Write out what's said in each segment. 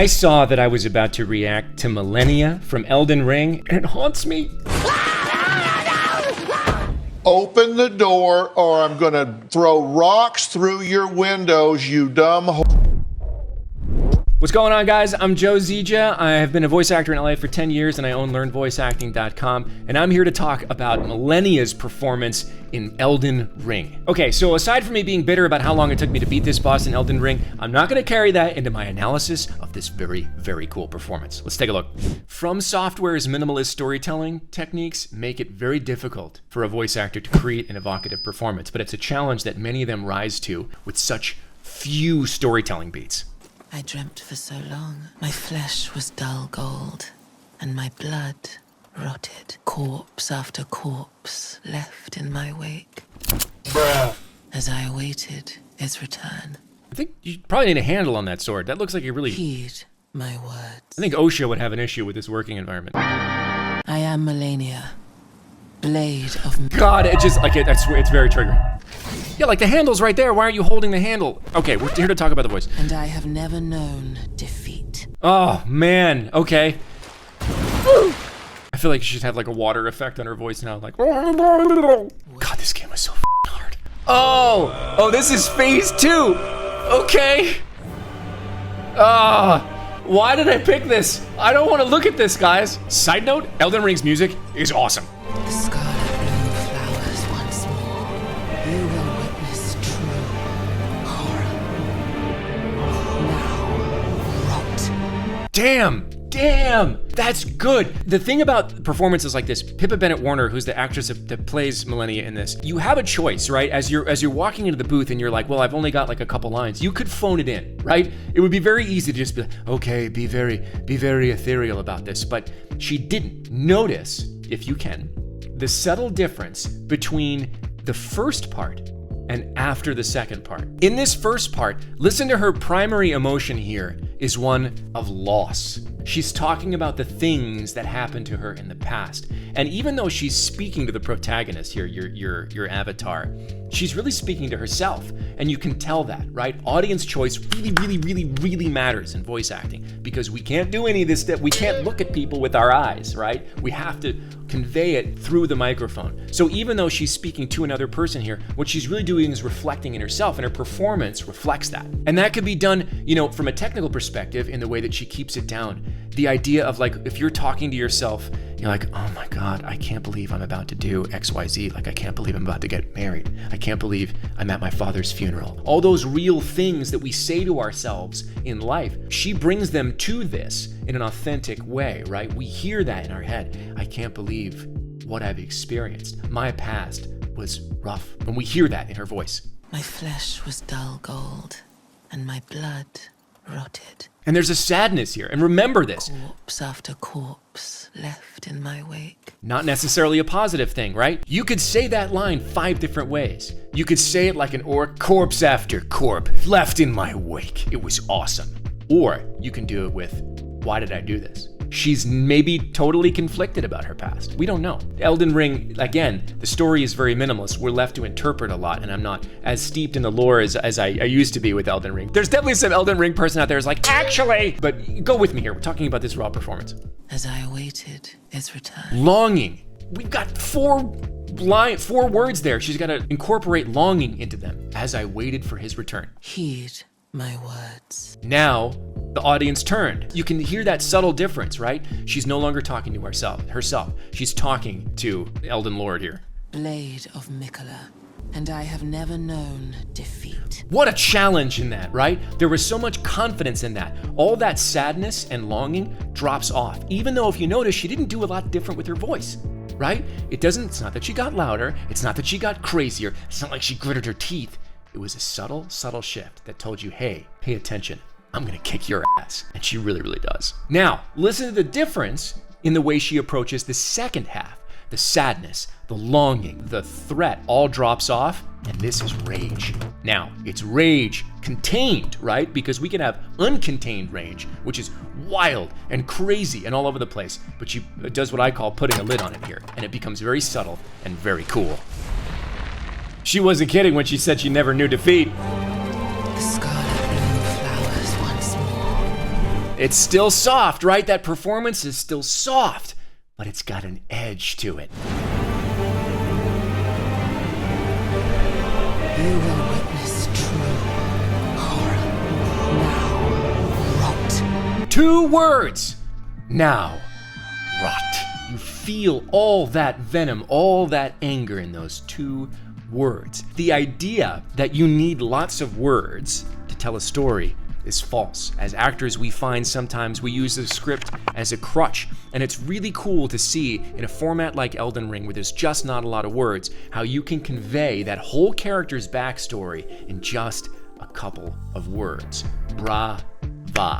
I saw that I was about to react to Malenia from Elden Ring, and it haunts me. Open the door or I'm gonna throw rocks through your windows, you dumb What's going on, guys? I'm Joe Zieja. I have been a voice actor in LA for 10 years and I own learnvoiceacting.com, and I'm here to talk about Malenia's performance in Elden Ring. Okay, so aside from me being bitter about how long it took me to beat this boss in Elden Ring, I'm not gonna carry that into my analysis of this very, very cool performance. Let's take a look. From Software's minimalist storytelling techniques make it very difficult for a voice actor to create an evocative performance, but it's a challenge that many of them rise to with such few storytelling beats. I dreamt for so long. My flesh was dull gold, and my blood rotted. Corpse after corpse left in my wake. Bruh. As I awaited his return. I think you probably need a handle on that sword. That looks like a really... Heed my words. I think OSHA would have an issue with this working environment. I am Malenia, blade of... God, it just, like, I swear, it's very triggering. Yeah, like the handle's right there. Why aren't you holding the handle? Okay, we're here to talk about the voice. And I have never known defeat. Oh, man, okay. I feel like she should have like a water effect on her voice now, like... God, this game was so hard. Oh, this is phase 2. Okay. Why did I pick this? I don't want to look at this, guys. Side note, Elden Ring's music is awesome. The scarlet bloom flowers once more. You will witness true horror. Now, rot. Damn, that's good. The thing about performances like this, Pippa Bennett-Warner, who's the actress that plays Malenia in this, you have a choice, right? As you're walking into the booth and you're like, well, I've only got like a couple lines. You could phone it in, right? It would be very easy to just be like, okay, be very ethereal about this. But she didn't. Notice, if you can, the subtle difference between the first part and after the second part. In this first part, listen to her primary emotion here is one of loss. She's talking about the things that happened to her in the past. And even though she's speaking to the protagonist here, your avatar, she's really speaking to herself. And you can tell that, right? Audience choice really matters in voice acting, because we can't do any of this, that we can't look at people with our eyes, right? We have to convey it through the microphone. So even though she's speaking to another person here, what she's really doing is reflecting in herself, and her performance reflects that. And that could be done, from a technical perspective in the way that she keeps it down. The idea of like, if you're talking to yourself, you're like, oh my God, I can't believe I'm about to do XYZ. Like, I can't believe I'm about to get married. I can't believe I'm at my father's funeral. All those real things that we say to ourselves in life, she brings them to this in an authentic way, right? We hear that in our head. I can't believe what I've experienced. My past was rough. And we hear that in her voice. My flesh was dull gold, and my blood rotted. And there's a sadness here. And remember this. Corpse after corpse left in my wake. Not necessarily a positive thing, right? You could say that line 5 different ways. You could say it like an orc, corpse after corpse left in my wake. It was awesome. Or you can do it with, why did I do this? She's maybe totally conflicted about her past. We don't know. Elden Ring, again, the story is very minimalist. We're left to interpret a lot, and I'm not as steeped in the lore as I used to be with Elden Ring. There's definitely some Elden Ring person out there who's like, actually, but go with me here. We're talking about this raw performance. As I awaited his return. Longing. We've got 4 words there. She's got to incorporate longing into them. As I waited for his return. Heed my words. Now, the audience turned. You can hear that subtle difference, right? She's no longer talking to herself. She's talking to Elden Lord here. Blade of Miquella, and I have never known defeat. What a challenge in that, right? There was so much confidence in that. All that sadness and longing drops off. Even though, if you notice, she didn't do a lot different with her voice, right? It's not that she got louder. It's not that she got crazier. It's not like she gritted her teeth. It was a subtle shift that told you, hey, pay attention. I'm gonna kick your ass. And she really does. Now, listen to the difference in the way she approaches the second half. The sadness, the longing, the threat all drops off, and this is rage. Now, it's rage contained, right? Because we can have uncontained rage, which is wild and crazy and all over the place, but she does what I call putting a lid on it here, and it becomes very subtle and very cool. She wasn't kidding when she said she never knew defeat. The scarlet bloom flowers once more. It's still soft, right? That performance is still soft, but it's got an edge to it. You will witness true horror. Now, rot. 2 words. Now, rot. You feel all that venom, all that anger in those 2 words. The idea that you need lots of words to tell a story is false. As actors, we find sometimes we use the script as a crutch, and it's really cool to see in a format like Elden Ring, where there's just not a lot of words, how you can convey that whole character's backstory in just a couple of words. Brava.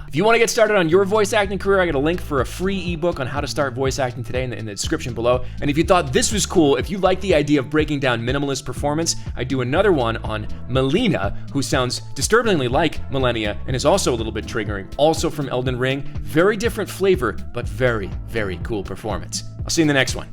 If you want to get started on your voice acting career, I got a link for a free ebook on how to start voice acting today in the description below. And if you thought this was cool, if you like the idea of breaking down minimalist performance, I do another one on Malenia, who sounds disturbingly like Malenia and is also a little bit triggering, also from Elden Ring. Very different flavor, but very, very cool performance. I'll see you in the next one.